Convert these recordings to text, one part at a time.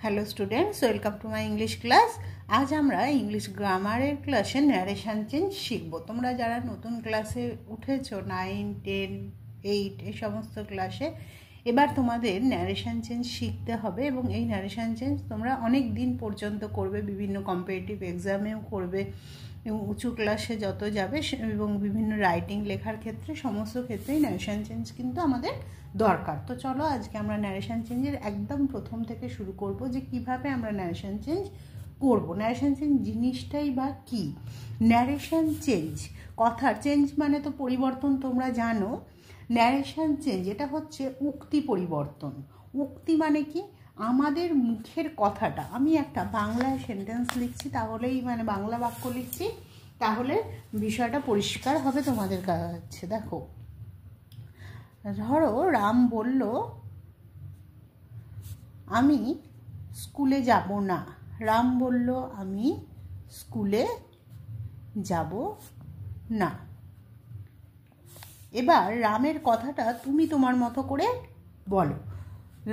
Hello students, welcome to my English class. আজ আমরা English গ্রামারের ক্লাসে ন্যারেশন চেঞ্জ শিখব। তোমরা যারা নতুন ক্লাসে উঠেছো 9, 10, 8 এই সমস্ত ক্লাসে, এবার তোমাদের ন্যারেশন চেঞ্জ শিখতে হবে এবং এই ন্যারেশন চেঞ্জ তোমরা অনেক দিন পর্যন্ত করবে, বিভিন্ন কম্পিটিটিভ এক্সামেও করবে এবং উঁচু ক্লাসে যত যাবে এবং বিভিন্ন রাইটিং লেখার ক্ষেত্রে সমস্ত ক্ষেত্রেই ন্যারেশন চেঞ্জ কিন্তু আমাদের দরকার। তো চলো আজকে আমরা ন্যারেশন চেঞ্জের একদম প্রথম থেকে শুরু করব যে কিভাবে আমরা ন্যারেশন চেঞ্জ করব। ন্যারেশন চেঞ্জ জিনিসটাই বা কি? ন্যারেশন চেঞ্জ, কথার চেঞ্জ মানে তো পরিবর্তন, তোমরা জানো। ন্যারেশন চেঞ্জ এটা হচ্ছে উক্তি পরিবর্তন। উক্তি মানে কি? আমাদের মুখের কথাটা, আমি একটা বাংলায় সেন্টেন্স লিখছি, তাহলেই মানে বাংলা বাক্য লিখছি, তাহলে বিষয়টা পরিষ্কার হবে তোমাদের কাছে। দেখো, ধরো রাম বলল আমি স্কুলে যাব না। রাম বলল আমি স্কুলে যাব না। এবার রামের কথাটা তুমি তোমার মতো করে বলো।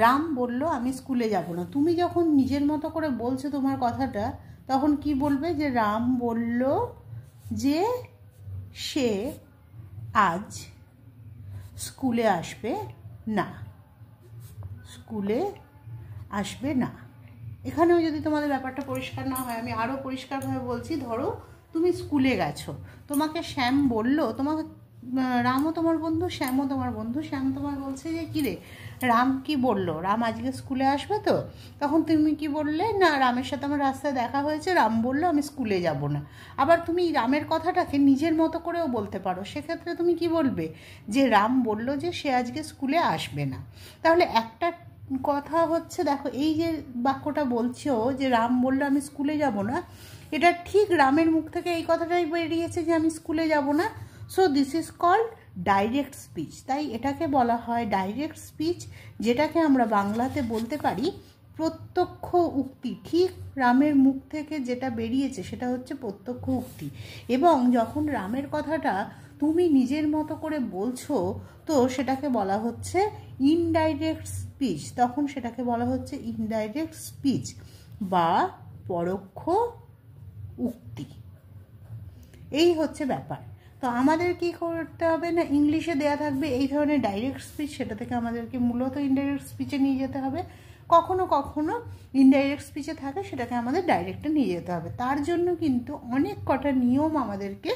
রাম বলল আমি স্কুলে যাব না। তুমি যখন নিজের মতো করে বলছো তোমার কথাটা, তখন কি বলবে? যে রাম বলল যে সে আজ স্কুলে আসবে না। স্কুলে আসবে না। এখানেও যদি তোমাদের ব্যাপারটা পরিষ্কার না হয়, আমি আরও পরিষ্কারভাবে বলছি। ধরো তুমি স্কুলে গেছো, তোমাকে শ্যাম বলল, তোমাকে রামও তোমার বন্ধু, শ্যামও তোমার বন্ধু। শ্যাম তোমার বলছে যে কিরে রাম কি বলল, রাম আজকে স্কুলে আসবে তো? তখন তুমি কি বললে? না, রামের সাথে আমার রাস্তায় দেখা হয়েছে, রাম বলল আমি স্কুলে যাব না। আবার তুমি রামের কথাটাকে নিজের মতো করেও বলতে পারো। সেক্ষেত্রে তুমি কি বলবে? যে রাম বলল যে সে আজকে স্কুলে আসবে না। তাহলে একটা কথা হচ্ছে, দেখো এই যে বাক্যটা বলছো যে রাম বলল আমি স্কুলে যাব না, এটা ঠিক রামের মুখ থেকে এই কথাটাই বেরিয়েছে যে আমি স্কুলে যাব না। So this is called direct speech. তাই এটাকে বলা হয় ডাইরেক্ট স্পিচ, যেটাকে আমরা বাংলাতে বলতে পারি প্রত্যক্ষ উক্তি। ঠিক রামের মুখ থেকে যেটা বেরিয়েছে সেটা হচ্ছে প্রত্যক্ষ উক্তি। এবং যখন রামের কথাটা তুমি নিজের মতো করে বলছো, তো সেটাকে বলা হচ্ছে ইনডাইরেক্ট স্পিচ। তখন সেটাকে বলা হচ্ছে ইনডাইরেক্ট স্পিচ বা পরোক্ষ উক্তি। এই হচ্ছে ব্যাপার। তো আমাদের কি করতে হবে না, ইংলিশে দেয়া থাকবে এই ধরনের ডাইরেক্ট স্পিচ, সেটা থেকে আমাদেরকে মূলত ইনডাইরেক্ট স্পিচে নিয়ে যেতে হবে। কখনো কখনো ইনডাইরেক্ট স্পিচে থাকে, সেটাকে আমাদের ডাইরেক্টে নিয়ে যেতে হবে। তার জন্য কিন্তু অনেক কটা নিয়ম আমাদেরকে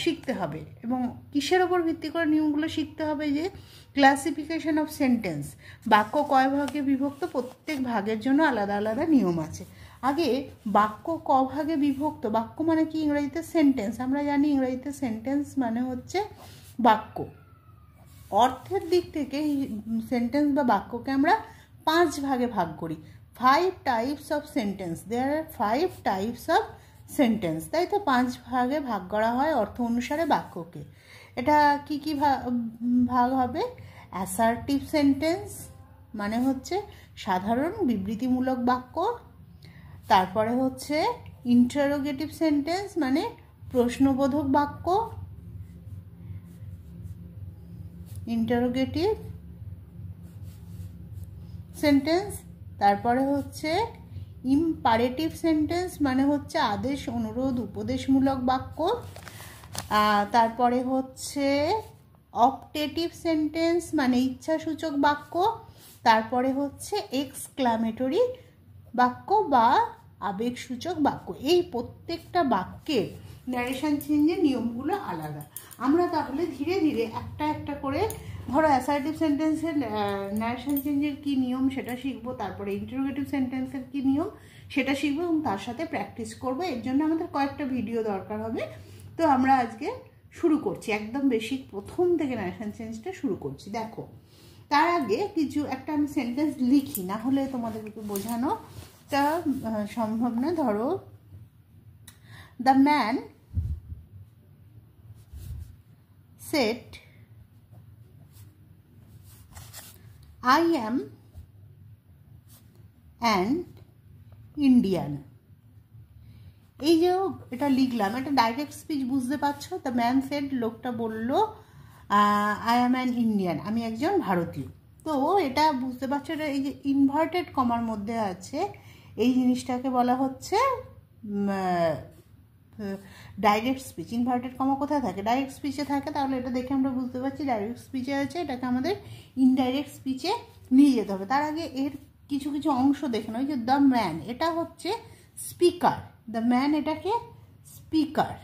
শিখতে হবে। এবং কিসের ওপর ভিত্তি করে নিয়মগুলো শিখতে হবে? যে ক্লাসিফিকেশন অফ সেন্টেন্স, বাক্য কয় ভাগে বিভক্ত, প্রত্যেক ভাগের জন্য আলাদা আলাদা নিয়ম আছে। আগে বাক্য ক ভাগে বিভক্ত, বাক্য মানে কি ইংরেজিতে? সেন্টেন্স। আমরা জানি ইংরেজিতে সেন্টেন্স মানে হচ্ছে বাক্য। অর্থের দিক থেকে সেন্টেন্স বা বাক্যকে আমরা 5 ভাগে ভাগ করি। 5 types of sentence, there are 5 types of sentence. তাই তো 5 ভাগে ভাগ করা হয় অর্থ অনুসারে বাক্যকে। এটা কি কি ভাগ হবে? অ্যাসার্টিভ সেন্টেন্স মানে হচ্ছে সাধারণ বিবৃতিমূলক বাক্য। তারপরে হচ্ছে ইন্টারোগেটিভ সেন্টেন্স মানে প্রশ্নবোধক বাক্য, ইন্টারোগেটিভ সেন্টেন্স। তারপরে হচ্ছে ইম্পারেটিভ সেন্টেন্স মানে হচ্ছে আদেশ, অনুরোধ, উপদেশমূলক বাক্য। তারপরে হচ্ছে অপটেটিভ সেন্টেন্স মানে ইচ্ছাসূচক বাক্য। তারপরে হচ্ছে এক্সক্লামেটরি বাক্য বা আবেগসূচক বাক্য। এই প্রত্যেকটা বাক্যের ন্যারেশন চেঞ্জের নিয়মগুলো আলাদা। আমরা তাহলে ধীরে ধীরে একটা একটা করে, ধরো অ্যাসার্টিভ সেন্টেন্সের ন্যারেশন চেঞ্জের কী নিয়ম সেটা শিখবো, তারপরে ইন্টারোগেটিভ সেন্টেন্সের কী নিয়ম সেটা শিখবো এবং তার সাথে প্র্যাকটিস করবো। এর জন্য আমাদের কয়েকটা ভিডিও দরকার হবে। তো আমরা আজকে শুরু করছি, একদম বেসিক প্রথম থেকে ন্যারেশন চেঞ্জটা শুরু করছি। দেখো, তার আগে একটা আমি সেন্টেন্স লিখি, না হলে তোমাদেরকে বোঝানো তা সম্ভব না। ধরো, the man shed I am an Indian। এই যে এটা লিখলাম, এটা ডাইরেক্ট স্পিচ, বুঝতে পারছো? দ্য ম্যান সেড, লোকটা বলল আই অ্যাম অ্যান ইন্ডিয়ান, আমি একজন ভারতীয়। তো এটা বুঝতে পারছো, এটা এই যে ইনভার্টেড কমার মধ্যে আছে, এই জিনিসটাকে বলা হচ্ছে ডাইরেক্ট স্পিচ। ইনভার্টেড কমা কোথায় থাকে? ডাইরেক্ট স্পিচে থাকে। তাহলে এটা দেখে আমরা বুঝতে পারছি ডাইরেক্ট স্পিচে আছে, এটাকে আমাদের ইনডাইরেক্ট স্পিচে নিয়ে যেতে হবে। তার আগে এর কিছু কিছু অংশ দেখে নাও। যে দ্য ম্যান, এটা হচ্ছে স্পিকার, দ্য ম্যান এটাকে স্পিকার,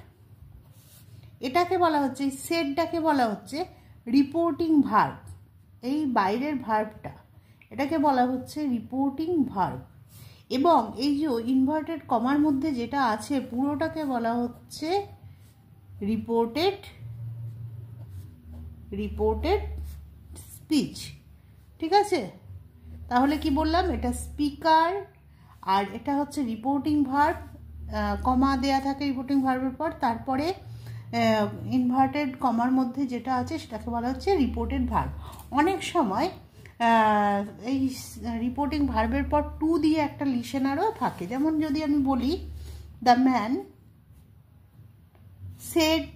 এটাকে বলা হচ্ছে, এই সেটটাকে বলা হচ্ছে রিপোর্টিং ভার্ব। এই বাইরের ভার্বটা, এটাকে বলা হচ্ছে রিপোর্টিং ভার্ব। এবং এই যে ইনভার্টেড কমার মধ্যে যেটা আছে পুরোটাকে বলা হচ্ছে রিপোর্টেড স্পিচ। ঠিক আছে, তাহলে কি বললাম? এটা স্পিকার আর এটা হচ্ছে রিপোর্টিং ভার্ব, কমা দেয়া থাকে রিপোর্টিং ভার্বের পর, তারপরে ইনভার্টেড কমার মধ্যে যেটা আছে সেটাকে বলা হচ্ছে রিপোর্টেড ভার্ব। অনেক সময় এই রিপোর্টিং ভার্বের পর টু দিয়ে একটা লিসেনারও থাকে। যেমন যদি আমি বলি the man said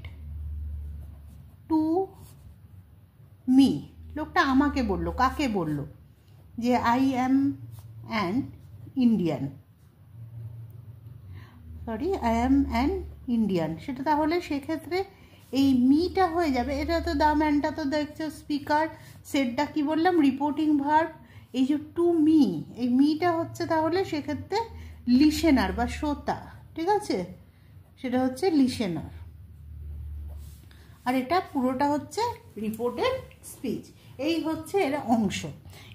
to me, লোকটা আমাকে বলল। কাকে বলল? যে আই অ্যাম অ্যান ইন্ডিয়ান, সেটা তাহলে সেক্ষেত্রে এই মিটা হয়ে যাবে। এটা তো দ্য ম্যানটা তো দেখছো স্পিকার, সেটটা কি বললাম? Reporting verb. এই যে টু মি, এই মিটা হচ্ছে তাহলে সেক্ষেত্রে লিসেনার বা শ্রোতা। ঠিক আছে, সেটা হচ্ছে লিসেনার, আর এটা পুরোটা হচ্ছে রিপোর্টেড স্পিচ। এই হচ্ছে এর অংশ।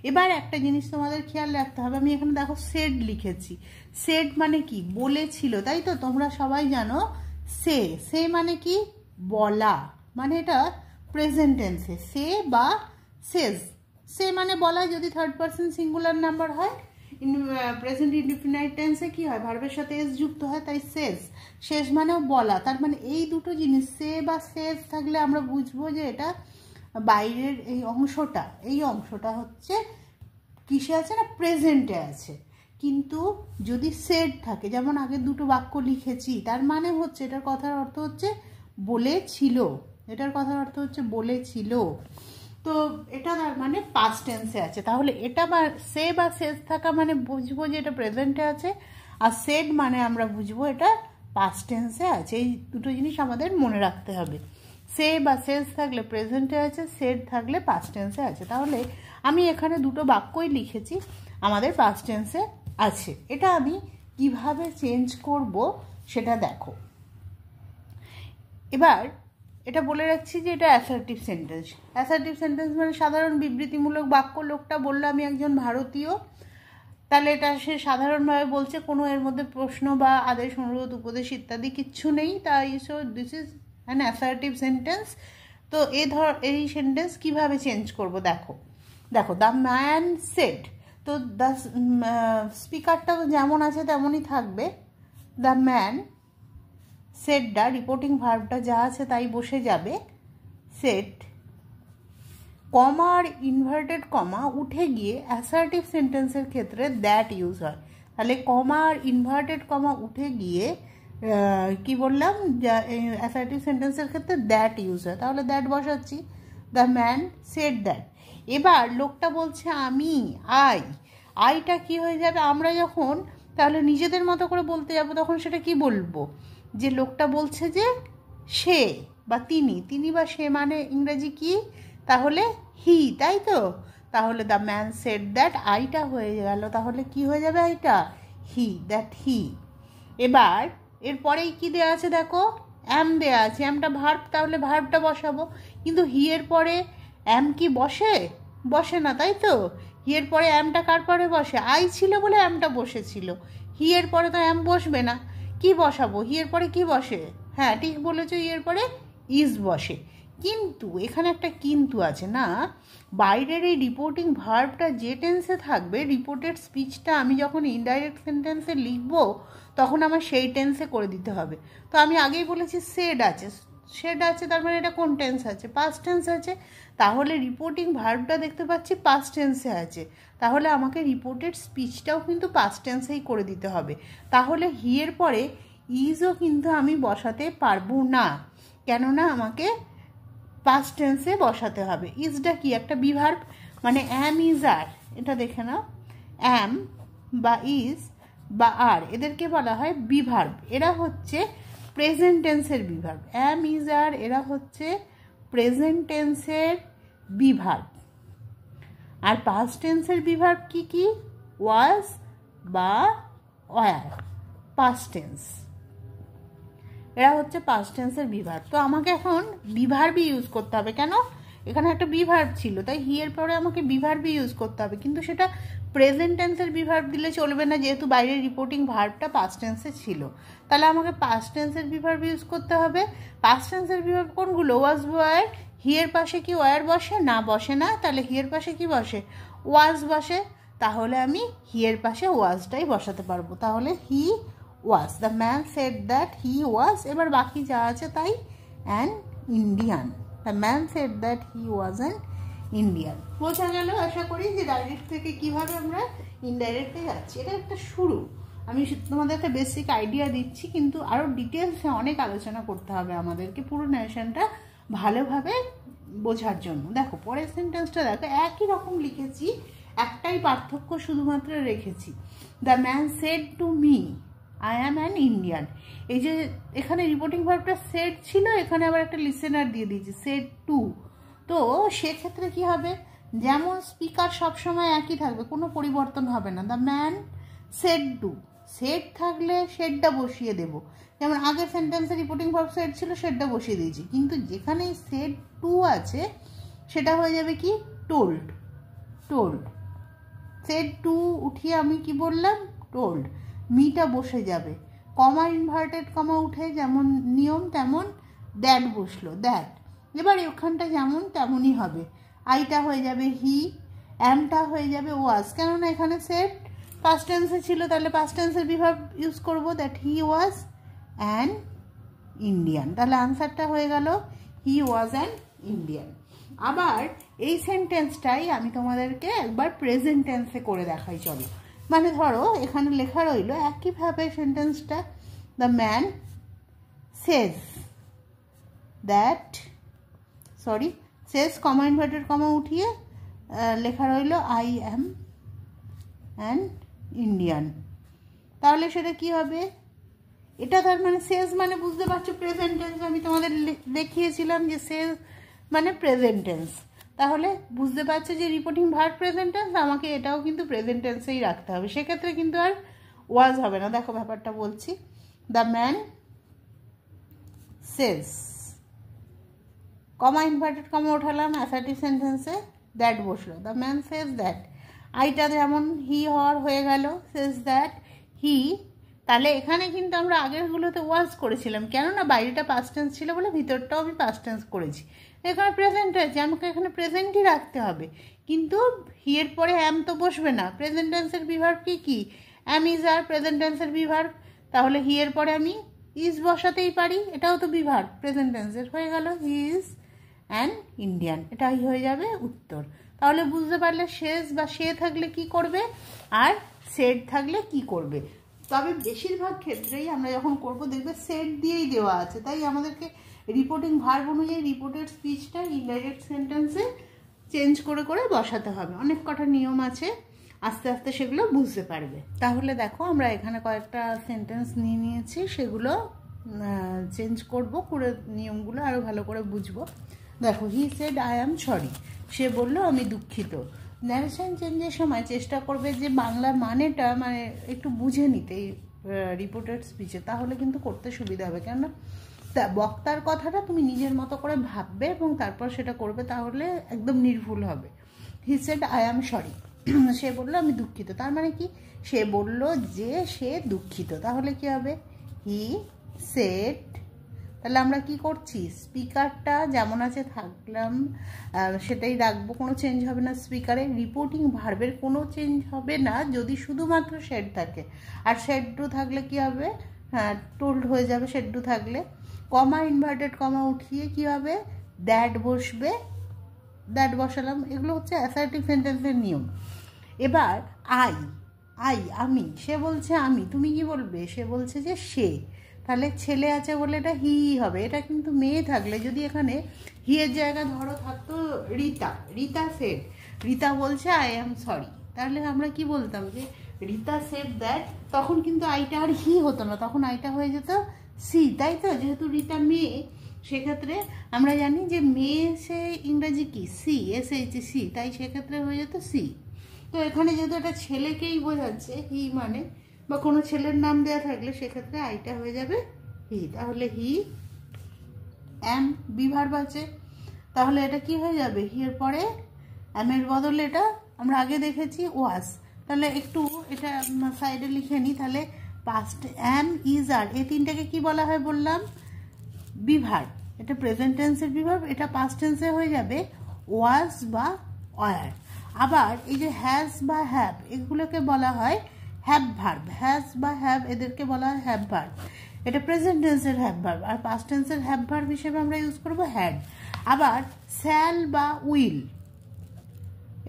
এবার একটা জিনিস তোমাদের খেয়াল রাখতে হবে, আমি এখানে দেখো সেড লিখেছি। সেড মানে কি? বলেছিল, তাই তো? তোমরা সবাই জানো সে মানে কি? বলা, মানে এটা প্রেজেন্ট টেন্সে সে বা সেজ। সে মানে বলা, যদি থার্ড পারসন সিঙ্গুলার নাম্বার হয়। প্রেজেন্ট ইনডিফিনাইট টেন্সে কি হয়? ভার্বের সাথে এস যুক্ত হয়, তাই সেজ। শেষ মানেও বলা। তার মানে এই দুটো জিনিস সে বা সেজ থাকলে আমরা বুঝবো যে এটা বাইরের এই অংশটা হচ্ছে কিসে আছে না? প্রেজেন্টে আছে। কিন্তু যদি সেড থাকে, যেমন আগে দুটো বাক্য লিখেছি, তার মানে হচ্ছে এটার কথার অর্থ হচ্ছে বলেছিল, এটার কথার অর্থ হচ্ছে বলেছিল। তো এটা তার মানে পাস্ট টেন্সে আছে। তাহলে এটা বা সে বা সেজ থাকা মানে বুঝবো যে এটা প্রেজেন্টে আছে, আর সেড মানে আমরা বুঝবো এটা পাস্ট টেন্সে আছে। এই দুটো জিনিস আমাদের মনে রাখতে হবে। সে বা সেজ থাকলে প্রেজেন্টে আছে, সেড থাকলে পাস্ট টেন্সে আছে। তাহলে আমি এখানে দুটো বাক্যই লিখেছি আমাদের পাস্ট টেন্সে আছে। এটা আমি কিভাবে চেঞ্জ করব সেটা দেখো। এবার এটা বলে রাখছি যে এটা অ্যাসার্টিভ সেন্টেন্স। অ্যাসার্টিভ সেন্টেন্স মানে সাধারণ বিবৃতিমূলক বাক্য। লোকটা বললো আমি একজন ভারতীয়, তাহলে এটা সে সাধারণভাবে বলছে, কোনো এর মধ্যে প্রশ্ন বা আদেশ, অনুরোধ, উপদেশ ইত্যাদি কিচ্ছু নেই। তাই so this is an assertive sentence. তো এই সেন্টেন্স কিভাবে চেঞ্জ করব দেখো। দ্য ম্যান সেড, তো দ্য স্পিকারটা যেমন আছে তেমনই থাকবে। দ্য ম্যান সেটটা, রিপোর্টিং ভার্বটা যা আছে তাই বসে যাবে। সেট কমা আর ইনভার্টেড কমা উঠে গিয়ে অ্যাসার্টিভ সেন্টেন্সের ক্ষেত্রে দ্যাট ইউজ হয়। তাহলে কমা আর ইনভার্টেড কমা উঠে গিয়ে কি বললাম? অ্যাসার্টিভ সেন্টেন্সের ক্ষেত্রে দ্যাট ইউজ হয়। তাহলে দ্যাট বসাচ্ছি, দ্য ম্যান সেড দ্যাট। এবার লোকটা বলছে আমি, আইটা কি হয়ে যাবে? আমরা যখন তাহলে নিজেদের মতো করে বলতে যাব, তখন সেটা কি বলবো? যে লোকটা বলছে যে সে বা তিনি বা সে মানে ইংরেজি কি? তাহলে হি, তাই তো? তাহলে দ্য ম্যান সেড দ্যাট, আইটা হয়ে গেল, তাহলে কি হয়ে যাবে? আইটা হি, দ্যাট হি। এবার এরপরেই কি দেওয়া আছে দেখো, অ্যাম দেওয়া আছে। অ্যামটা ভার্ব, তাহলে ভার্বটা বসাবো। কিন্তু হি এর পরে অ্যাম কি বসে না, তাই তো? হি এর পরে অ্যামটা কার পরে বসে? আই ছিল বলে অ্যামটা বসেছিল। হি এর পরে তো অ্যাম বসবে না, কি বসাবো? হি এর পরে কি বসে? হ্যাঁ ঠিক বলেছো, হি এর পরে ইজ বসে। কিন্তু এখানে একটা কিন্তু আছে না, বাইরের এই রিপোর্টিং ভার্বটা যে টেন্সে থাকবে, রিপোর্টেড স্পিচটা আমি যখন ইনডাইরেক্ট সেন্টেন্সে লিখবো তখন আমার সেই টেন্সে করে দিতে হবে। তো আমি আগেই বলেছি সেড আছে, তার মানে এটা কোন টেন্স আছে? পাস্ট টেন্স আছে। তাহলে রিপোর্টিং ভার্বটা দেখতে পাচ্ছি পাস্ট টেন্সে আছে, তাহলে আমাকে রিপোর্টেড স্পিচটাও কিন্তু পাস্ট টেন্সেই করে দিতে হবে। তাহলে হি এর পরে ইজও কিন্তু আমি বসাতে পারবো না, কেননা আমাকে পাস্ট টেন্সে বসাতে হবে। ইজটা কি? একটা বি ভার্ব, মানে অ্যাম ইজ আর, এটা দেখে নাও, অ্যাম বা ইজ বা আর এদেরকে বলা হয় বিভার্ব। এরা হচ্ছে প্রেজেন্ট টেন্সের বিভার্ব। অ্যাম ইজ আর এরা হচ্ছে প্রেজেন্ট টেন্সের বিভার্ব। আর পাস্ট টেন্সের বিভার্ব কি কি? ওয়াজ বা ওয়ার, পাস্ট টেন্স। এরা হচ্ছে পাস্ট টেন্সের বিভার্ব। তো আমাকে এখন বিভার্বই ইউজ করতে হবে। কেন? এখানে একটা বিভার্ব ছিল, তাই হি এর পরে আমাকে বিভার্বই ইউজ করতে হবে। কিন্তু সেটা প্রেজেন্ট টেন্সের বিভার্ব দিলে চলবে না, যেহেতু বাইরের রিপোর্টিং ভার্বটা পাস্ট টেন্সে ছিল। তাহলে আমাকে পাস্ট টেন্সের বিভার্ব ইউজ করতে হবে। পাস্ট টেন্সের বিভার্ব কোনগুলো? ওয়াজ, ওয়ার। হি এর পাশে কি ওয়ার বসে? না, বসে না। তাহলে হি এর পাশে কি বসে? ওয়াজ বসে। তাহলে আমি হি এর পাশে ওয়াজটাই বসাতে পারবো। তাহলে he was, the man said that he was. এবার বাকি যা আছে তাই, an Indian. The man said that he was an Indian. বোঝা গেল আশা করি যে ডাইরেক্ট থেকে কিভাবে আমরা ইনডাইরেক্টে যাচ্ছি। এটা একটা শুরু, আমি তোমাদের একটা বেসিক আইডিয়া দিচ্ছি, কিন্তু আরও ডিটেলসে অনেক আলোচনা করতে হবে আমাদেরকে পুরো ন্যারেশনটা ভালোভাবে বোঝার জন্য। দেখো পরের সেন্টেন্সটা দেখো, একই রকম লিখেছি, একটাই পার্থক্য শুধুমাত্র রেখেছি। The man said to me I am an Indian. এই যে এখানে রিপোর্টিং ভার্বটা সেড ছিল, এখানে আবার একটা লিসেনার দিয়ে দিয়েছি, সেড টু। তো সেক্ষেত্রে কি হবে? যেমন স্পিকার সবসময় একই থাকবে, কোনো পরিবর্তন হবে না। The man said to, said থাকলে শেডটা বসিয়ে দেব। যেমন আগের সেন্টেন্সে রিপোর্টিং ভার্ব সেড ছিল, শেডটা বসিয়ে দিয়েছি। কিন্তু যেখানে সেড টু আছে সেটা হয়ে যাবে কি? টোল্ড। টোল্ড, সেড টু উঠিয়ে আমি কি বললাম? টোল্ড। মিটা বসে যাবে, কমা ইনভার্টেড কমা উঠে যেমন নিয়ম তেমন দ্যাট বসলো, দ্যাট। এবার ওখানটা যেমন তেমনই হবে, আইটা হয়ে যাবে হি, অ্যামটা হয়ে যাবে ওয়াজ। কেননা এখানে সেড পাস্ট টেন্সে ছিল, তাহলে পাস্ট টেন্সের বিভার্ব ইউজ করব, that he was an Indian. তাহলে আনসারটা হয়ে গেল হি ওয়াজ অ্যান ইন্ডিয়ান। আবার এই সেন্টেন্সটাই আমি তোমাদেরকে একবার প্রেজেন্ট টেন্সে করে দেখাই, চলো। মানে ধরো এখানে লেখা রইল একইভাবে সেন্টেন্সটা, the man says that, sorry, Sage comma inverted comma উঠিয়ে লেখা রইল আই অ্যাম অ্যান ইন্ডিয়ান। তাহলে সেটা কি হবে? এটা তার মানে সেজ মানে বুঝতে পারছো প্রেজেন্ট টেন্স। আমি তোমাদের দেখিয়েছিলাম যে সেজ মানে প্রেজেন্ট টেন্স। তাহলে বুঝতে পারছো যে রিপোর্টিং ভার্ব প্রেজেন্ট টেন্স, আমাকে এটাও কিন্তু প্রেজেন্ট টেন্সেই রাখতে হবে। সেক্ষেত্রে কিন্তু আর ওয়াজ হবে না। দেখো ব্যাপারটা বলছি, the man says, comma inverted comma উঠালাম, অ্যাসার্টিভ সেন্টেন্সে দ্যাট বসলো, দ্য ম্যান সেজ দ্যাট। আইটা যেমন হি হর হয়ে গেল, সেজ দ্যাট হি। তাহলে এখানে কিন্তু আমরা আগেরগুলোতে ওয়াজ করেছিলাম, কেননা বাইরেটা পাস্ট টেন্স ছিল বলে ভিতরটাও আমি পাস্ট টেন্স করেছি। এখানে প্রেজেন্ট আছে, আমাকে এখানে প্রেজেন্টই রাখতে হবে। কিন্তু হি এর পরে অ্যাম তো বসবে না। প্রেজেন্ট টেন্সের বিভার্ব কি কি? অ্যাম ইজ আর প্রেজেন্ট টেন্সের বিভার্ব। তাহলে হি এর পরে আমি ইজ বসাতেই পারি, এটাও তো বিভার্ব প্রেজেন্ট টেন্সের। হয়ে গেল হি ইজ অ্যান ইন্ডিয়ান, এটাই হয়ে যাবে উত্তর। তাহলে বুঝতে পারলে শেষ বা সে থাকলে কি করবে আর সেড থাকলে কি করবে। তবে বেশিরভাগ ক্ষেত্রেই আমরা যখন করব দেখবে সেড দিয়েই দেওয়া আছে, তাই আমাদেরকে রিপোর্টিং ভার্ব অনুযায়ী রিপোর্টেড স্পিচটা ইনডাইরেক্ট সেন্টেন্সে চেঞ্জ করে করে বসাতে হবে। অনেক কটা নিয়ম আছে, আস্তে আস্তে সেগুলো বুঝতে পারবে। তাহলে দেখো আমরা এখানে কয়েকটা সেন্টেন্স নিয়ে নিয়েছি, সেগুলো চেঞ্জ করব করে নিয়মগুলো আরও ভালো করে বুঝবো। দেখো, he said I am sorry, সে বলল আমি দুঃখিত। ন্যারেশন চেঞ্জের সময় চেষ্টা করবে যে বাংলার মানেটা মানে একটু বুঝে নিতে রিপোর্টেড স্পিচে, তাহলে কিন্তু করতে সুবিধা হবে। কেননা বক্তার কথাটা তুমি নিজের মতো করে ভাববে এবং তারপর সেটা করবে, তাহলে একদম নির্ভুল হবে। He said I am sorry, সে বলল আমি দুঃখিত। তার মানে কি? সে বলল যে সে দুঃখিত। তাহলে কি হবে? He shed. তাহলে আমরা কি করছি? স্পিকারটা যেমন আছে থাকলাম সেটাই রাখবো, কোনো চেঞ্জ হবে না স্পিকারে। রিপোর্টিং ভার্বের কোনো চেঞ্জ হবে না যদি শুধুমাত্র শেড থাকে। আর শেড টু থাকলে কি হবে? হ্যাঁ, টোল্ড হয়ে যাবে শেড টু থাকলে। কমা ইনভার্টেড কমা উঠিয়ে কি হবে? দ্যাট বসবে, দ্যাট বসালাম। এগুলো হচ্ছে অ্যাসার্টিভ সেন্টেন্সের নিয়ম। এবার আই, আমি, সে বলছে আমি, তুমি কি বলবে? সে বলছে যে সে। তাহলে ছেলে আছে বলে এটা হি হবে। এটা কিন্তু মেয়ে থাকলে যদি এখানে হি এর জায়গা ধরো থাকতো রিতা, রিতা সেড, রীতা বলছে আই অ্যাম সরি, তাহলে আমরা কি বলতাম যে রীতা সেড দ্যাট, তখন কিন্তু আইটা আর হি হতো না, তখন আইটা হয়ে যেত সি, তাই তো? যেহেতু রীতা মেয়ে, সেক্ষেত্রে আমরা জানি যে মেয়ে সে ইংরাজি কি সি, SHC, তাই সেক্ষেত্রে হয়ে যেত সি। তো এখানে যেহেতু একটা ছেলেকেই বোঝাচ্ছে হি মানে, বা কোনো ছেলের নাম দেওয়া থাকলে সেক্ষেত্রে আইটা হয়ে যাবে হি, তাহলে হি অ্যাম বিভার্ব আছে, তাহলে এটা কি হয়ে যাবে? হি এর পরে অ্যামের বদলে এটা আমরা আগে দেখেছি ওয়াজ, তাহলে একটু এটা সাইডে লিখে নিই। তাহলে পাস্ট অ্যাম, ইজ, আর, এই তিনটাকে কি বলা হয় বললাম? বিভার্ব। এটা প্রেজেন্ট টেন্সের বিভার্ব, এটা পাস্ট টেন্সে হয়ে যাবে ওয়াজ বা ওয়ার। আবার এই যে হ্যাজ বা হ্যাভ, এগুলোকে বলা হয় হ্যাভ ভার্ব। হ্যাজ বা হ্যাভ এদেরকে বলা হয় হ্যাভ ভার্ব, এটা প্রেজেন্ট টেন্সের হ্যাভ ভার্ব। আর পাস্ট টেন্সের হ্যাভ ভার্ব হিসেবে আমরা ইউজ করব হ্যাড। আবার শ্যাল বা উইল,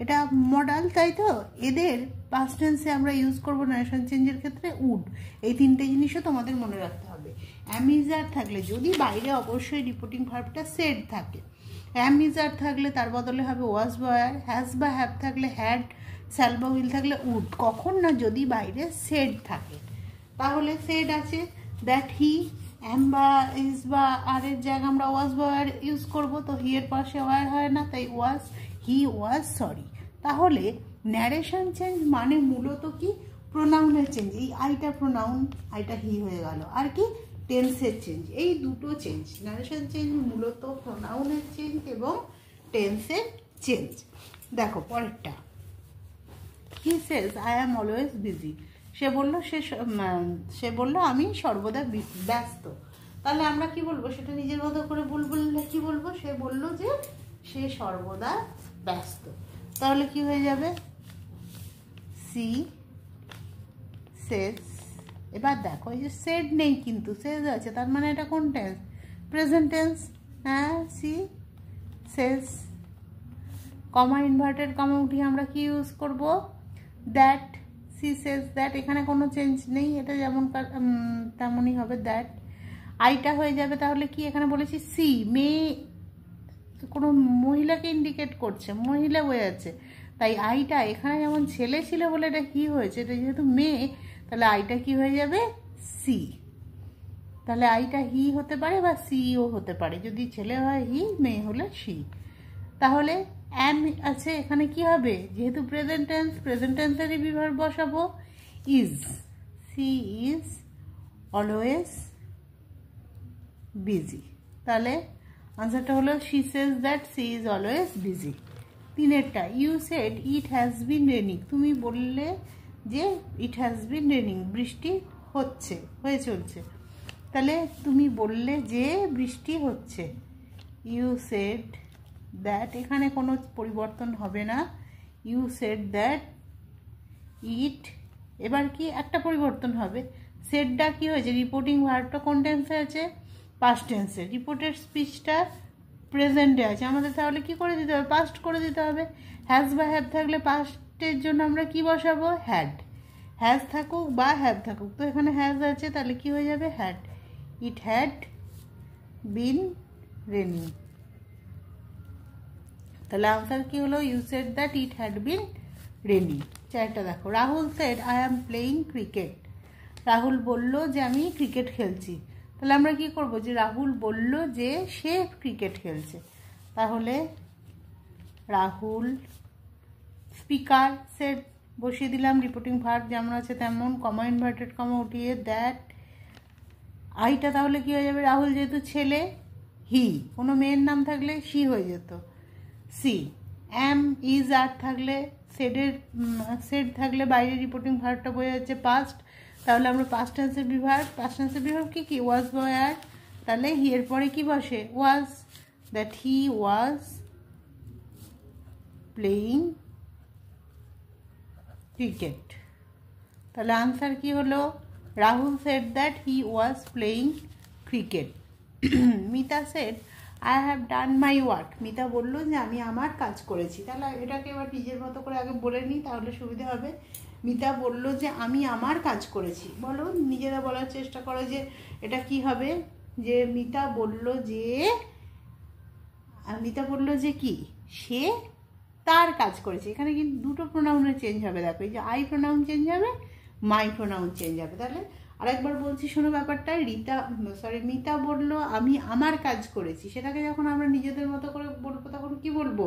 এটা মডাল, তাই তো? এদের পাস্ট টেন্সে আমরা ইউজ করব নারেশন চেঞ্জের ক্ষেত্রে উড। এই তিনটে জিনিসও তোমাদের মনে রাখতে হবে। অ্যামিজার থাকলে, যদি বাইরে অবশ্যই রিপোর্টিং ভার্বটা সেড থাকে, অ্যামিজার থাকলে তার বদলে হবে ওয়াজ বা ওয়্যার। হ্যাজ বা হ্যাভ থাকলে হ্যাড, শ্যাল বা উইল থাকলে উড। কখন না, যদি বাইরে সেড থাকে, তাহলে সেড আছে দ্যাট হি, অ্যাম বা ইজ বা আর এর জায়গায় আমরা ওয়াজ বা ওয়্যার ইউজ করবো, তো হি এর পাশে ওয়্যার হয় না, তাই ওয়াজ, হি ওয়াজ সরি। তাহলে ন্যারেশন চেঞ্জ মানে মূলত কি? প্রোনাউনের চেঞ্জ। এই আইটা প্রোনাউন, আইটা হি হয়ে গেল। আর কি? টেন্সের চেঞ্জ। এই দুটো চেঞ্জ, ন্যারেশন চেঞ্জ মূলত প্রোনাউনের চেঞ্জ এবং টেন্সের চেঞ্জ। দেখো পরেরটা, he says I am always busy. সে বলল আমি সর্বদা ব্যস্ত। তাহলে আমরা কি বলবো? সেটা নিজের মতো করে বললে কি বলবো? সে বলল যে সে সর্বদা ব্যস্ত, তাহলে কি হয়ে যাবে? সি সেজ। এবার দেখো এই যে সেড নেই কিন্তু সেজ আছে, তার মানে এটা কোন টেন্স? Present tense. হ্যাঁ, সি সেজ। কমা ইনভার্টেড কমা উঠিয়ে আমরা কি ইউজ করব? দ্যাট। সি সেজ দ্যাট, এখানে কোনো চেঞ্জ নেই, এটা যেমন তেমনই হবে দ্যাট। আইটা হয়ে যাবে তাহলে কি? এখানে বলেছি সি, মেয়ে, কোনো মহিলাকে ইন্ডিকেট করছে, মহিলা বোঝাচ্ছে, তাই আইটা এখানে যেমন ছেলে ছিল বলে এটা হি হয়েছে, এটা যেহেতু মেয়ে, তাহলে আইটা কি হয়ে যাবে? সি। তাহলে আইটা হি হতে পারে বা সিও হতে পারে, যদি ছেলে হয় হি, মেয়ে হলে সি। তাহলে অ্যাম আছে, এখানে কি হবে? যেহেতু প্রেজেন্ট টেন্স, প্রেজেন্ট টেন্সেরই বিভার্ব বসাবো is. She is always busy. তাহলে আনসারটা হলো she says that she is always busy. তিনেরটা, you said it has been raining. তুমি বললে যে ইট হ্যাজ বিন রেনিং, বৃষ্টি হয়ে চলছে। তাহলে তুমি বললে যে বৃষ্টি হচ্ছে। ইউ সেড দ্যাট, এখানে কোনো পরিবর্তন হবে না। ইউ সেড দ্যাট ইট, এবার কি একটা পরিবর্তন হবে? সেডটা কি হয়েছে? রিপোর্টিং ভার্বটা কোন টেন্সে আছে? পাস্ট টেন্সে। রিপোর্টেড স্পিচটা প্রেজেন্টে আছে, আমাদের তাহলে কি করে দিতে হবে? পাস্ট করে দিতে হবে। হ্যাজ বা হ্যাভ থাকলে পাস্টের জন্য আমরা কি বসাবো? হ্যাড। হ্যাজ থাকুক বা হ্যাভ থাকুক, তো এখানে হ্যাজ আছে, তাহলে কি হয়ে যাবে? Had. It had been raining. তাহলে আনসার কি হলো? You said that it had been raining. চারটা দেখো, Rahul said I am playing cricket. Rahul বলল যে আমি ক্রিকেট খেলছি। তাহলে আমরা কি করব? যে রাহুল বলল যে সে ক্রিকেট খেলছে, তাহলে রাহুল। স্পিকার সেড বসিয়ে দিলাম, রিপোর্টিং ভার্ব যেমন আছে তেমন, কমা ইনভার্টেড কমা উঠিয়ে দ্যাট। আইটা তাহলে কি হয়ে যাবে? রাহুল যেহেতু ছেলে, হি, কোনো মেয়ের নাম থাকলে সি হয়ে যেত, সি। অ্যাম, ইজ, আর থাকলে সেড থাকলে বাইরে রিপোর্টিং ভার্বটা বোঝা যাচ্ছে পাস্ট, তাহলে আমরা পাস্ট টেন্সের বিভাগ, পাস্ট টেন্সের বিভাগ কি? ওয়াজ বা ওয়্যার। তাহলে হি এর পরে কি বসে? Was. That he was playing cricket. তাহলে আনসার কি হলো? Rahul said that he was playing cricket. Mita said I have done my work. Mita বললো যে আমি আমার কাজ করেছি। তাহলে এটাকে এবার নিজের মতো করে আগে বলে নিই, তাহলে সুবিধা হবে। মিতা বলল যে আমি আমার কাজ করেছি। বলো, নিজেরা বলার চেষ্টা করো যে এটা কি হবে? যে মিতা বলল যে কি সে তার কাজ করেছে। এখানে কিন্তু দুটো প্রোনাউনের চেঞ্জ হবে, দেখো এই যে আই প্রোনাউন চেঞ্জ হবে, মাই প্রোনাউন চেঞ্জ হবে। তাহলে আরেকবার বলছি শোনো ব্যাপারটা। মিতা বললো আমি আমার কাজ করেছি, সেটাকে যখন আমরা নিজেদের মতো করে বলবো তখন কি বলবো,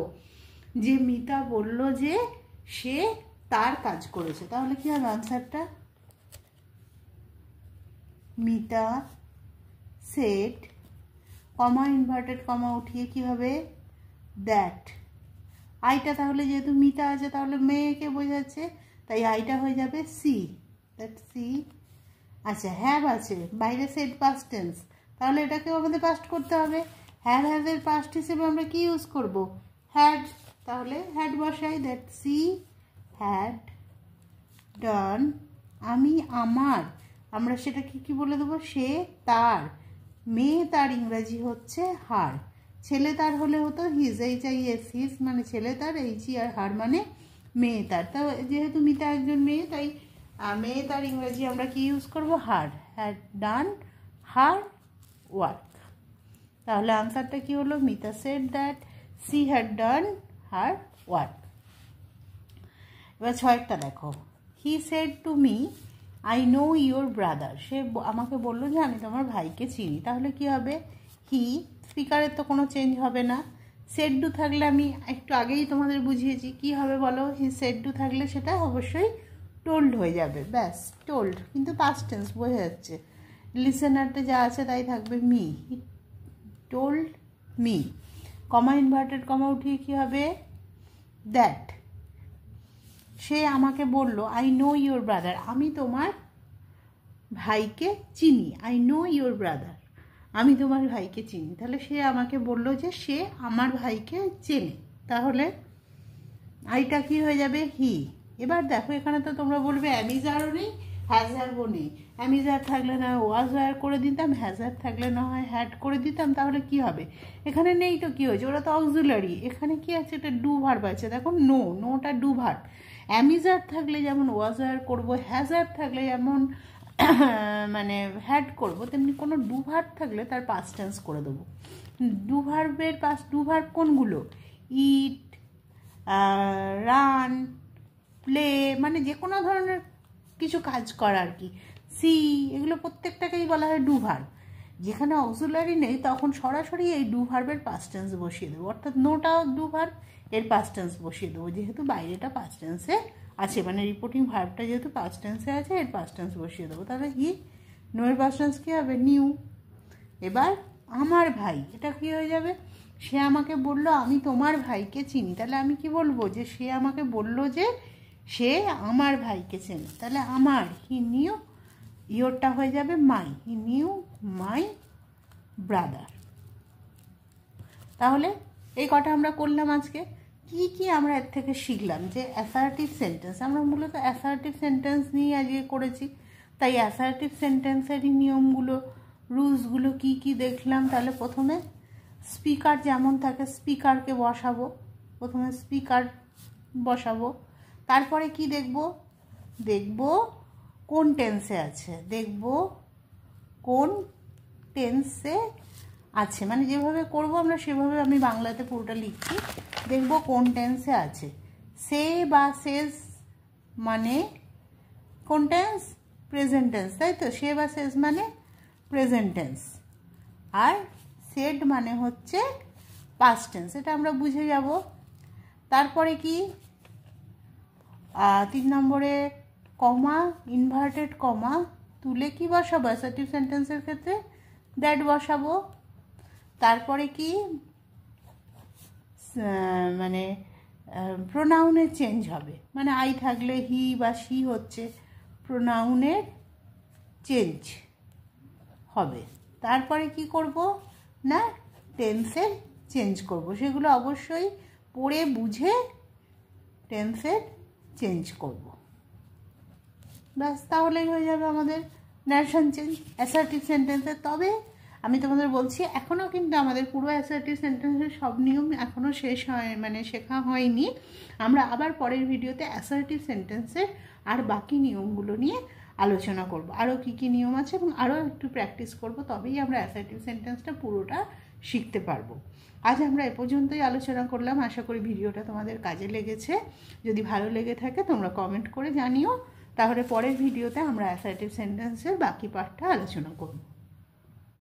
যে মিতা বলল যে সে তার কাজ করেছে। তাহলে কি হবে আনসারটা, Mita said, comma inverted comma উঠিয়ে কি হবে, দ্যাট। আইটা তাহলে যেহেতু মিতা আছে তাহলে মেয়েকে বোঝাচ্ছে, তাই আইটা হয়ে যাবে সি, দ্যাট সি। আচ্ছা হ্যাভ আছে, বাইরে সেড পাস্ট টেন্স, তাহলে এটাকেও আমাদের পাস্ট করতে হবে। হ্যাভ হ্যাজের পাস্ট হিসেবে আমরা কি ইউজ করব, হ্যাড। তাহলে হ্যাড বসাই, দ্যাট সি হ্যাড ডান। আমি আমার, আমরা সেটাকে কি বলে দেবো, সে তার। মেয়ে তার ইংরাজি হচ্ছে হার। ছেলে তার হলে হতো হিজ, HIS হিজ মানে ছেলে তার, HE আর হার মানে মেয়ে তার। তো যেহেতু মিতা একজন মেয়ে, তাই মেয়ে তার ইংরাজি আমরা কি ইউজ করব, হার। Had done her work. তাহলে আনসারটা কি হলো, Mita said that she had done her work. এবার 6টা দেখো, he said to me I know your brother. সে আমাকে বললো যে আমি তোমার ভাইকে চিনি। তাহলে কি হবে, হি, স্পিকারের তো কোনো চেঞ্জ হবে না। সেড ডু থাকলে আমি একটু আগেই তোমাদের বুঝিয়েছি কি হবে বলো, হি সেড ডু থাকলে সেটা অবশ্যই টোল্ড হয়ে যাবে, ব্যাস টোল্ড, কিন্তু পাস্ট টেন্স বোঝা যাচ্ছে। লিসেনারতে যা আছে তাই থাকবে me, he told me. Comma inverted comma উঠিয়ে কি হবে, দ্যাট। সে আমাকে বলল আই নো ইউর ব্রাদার, আমি তোমার ভাইকে চিনি। আই নো ইউর ব্রাদার, আমি তোমার ভাইকে চিনি। তাহলে সে আমাকে বলল যে সে আমার ভাইকে চেনে। তাহলে আইটা কি হয়ে যাবে, হি। এবার দেখো এখানে তো তোমরা বলবে অ্যামিজারও নেই, হ্যাজারও নেই। অ্যামিজার থাকলে না ওয়াজ ওয়ার করে দিতাম, হ্যাজার থাকলে না হয় হ্যাড করে দিতাম। তাহলে কি হবে, এখানে নেই তো কি হয়েছে, ওরা তো অক্সিলারি। এখানে কি আছে, এটা ডু ভার্ব আছে, দেখো নো, নোটা ডু ভার্ব। অ্যামিজার থাকলে যেমন ওয়াজ ওয়ার করবো, হ্যাজার থাকলে যেমন মানে হ্যাড করবো, তেমনি কোনো ডু ভার্ব থাকলে তার পাস্ট টেন্স করে দেবো। ডু ভার্বের ডু ভার্ব কোনগুলো, ইট, রান, প্লে, মানে যে কোনো ধরনের কিছু কাজ করা আর কি। সি, এগুলো প্রত্যেকটাকেই বলা হয় ডু ভার্ব। যেখানে অক্সিলারি নেই তখন সরাসরি এই ডু ভার্বের পাস্ট টেন্স বসিয়ে দেবো, অর্থাৎ নোটাও ডু ভার্ব, এর পাস্ট টেন্স বসিয়ে দেবো, যেহেতু বাইরেটা পাস্ট টেন্সে আছে, মানে রিপোর্টিং ভার্বটা যেহেতু পাস্ট টেন্সে আছে এর পাস্ট টেন্স বসিয়ে দেবো। তাহলে হি, নো এর পাস্ট টেন্স কী হবে, নিউ। এবার আমার ভাই, এটা কি হয়ে যাবে, সে আমাকে বলল আমি তোমার ভাইকে চিনি। তাহলে আমি কি বলবো, যে সে আমাকে বলল যে সে আমার ভাইকে চেনে। তাহলে আমার, হি নিউ, ইয়োরটা হয়ে যাবে মাই, হি নিউ মাই ব্রাদার। তাহলে এই কটা আমরা করলাম আজকে। কি কি আমরা এর থেকে শিখলাম, যে অ্যাসার্টিভ সেন্টেন্স, আমরা মূলত অ্যাসার্টিভ সেন্টেন্স নিয়ে আজকে করেছি। তাই অ্যাসার্টিভ সেন্টেন্সেরই নিয়মগুলো, রুলসগুলো কি কি দেখলাম। তাহলে প্রথমে স্পিকার যেমন থাকে স্পিকারকে বসাবো, প্রথমে স্পিকার বসাবো। তারপরে কি দেখব, দেখব কোন টেন্সে আছে, দেখব কোন টেন্সে আছে, মানে যেভাবে করব আমরা সেভাবে আমি বাংলাতে পুরোটা লিখছি। দেখব কোন টেন্সে আছে। সে বা সেজ মানে কোন টেন্স, প্রেজেন্ট টেন্স, তাই তো। সে বা সেজ মানে প্রেজেন্ট টেন্স, আর সেড মানে হচ্ছে পাস্ট টেন্স, এটা আমরা বুঝে যাব। তারপরে কি 3 নম্বরে কমা, ইনভার্টেড কমা তুলে কি বসাবো, অ্যাসার্টিভ সেন্টেন্সের ক্ষেত্রে দ্যাট বসাবো। তারপরে কি মানে প্রোনাউনের চেঞ্জ হবে, মানে আই থাকলে হি বা শি হচ্ছে, প্রোনাউনের চেঞ্জ হবে। তারপরে কি করব না, টেন্সের চেঞ্জ করব, সেগুলো অবশ্যই পড়ে বুঝে টেন্সের চেঞ্জ করব, ব্যাস তাহলেই হয়ে যাবে আমাদের ন্যারেশন চেঞ্জ অ্যাসার্টিভ সেন্টেন্সের। তবে আমি তোমাদের বলছি এখনও কিন্তু আমাদের পুরো অ্যাসার্টিভ সেন্টেন্সের সব নিয়ম এখনও শেষ হয়, মানে শেখা হয়নি। আমরা আবার পরের ভিডিওতে অ্যাসার্টিভ সেন্টেন্সের আর বাকি নিয়মগুলো নিয়ে আলোচনা করব, আরও কী কী নিয়ম আছে এবং আরও একটু প্র্যাকটিস করব, তবেই আমরা অ্যাসার্টিভ সেন্টেন্সটা পুরোটা শিখতে পারবো। আজ আমরা এ পর্যন্তই আলোচনা করলাম। আশা করি ভিডিওটা তোমাদের কাজে লেগেছে। যদি ভালো লেগে থাকে তোমরা কমেন্ট করে জানিও। তাহলে পরের ভিডিওতে আমরা অ্যাসার্টিভ সেন্টেন্সের বাকি পার্টটা আলোচনা করব।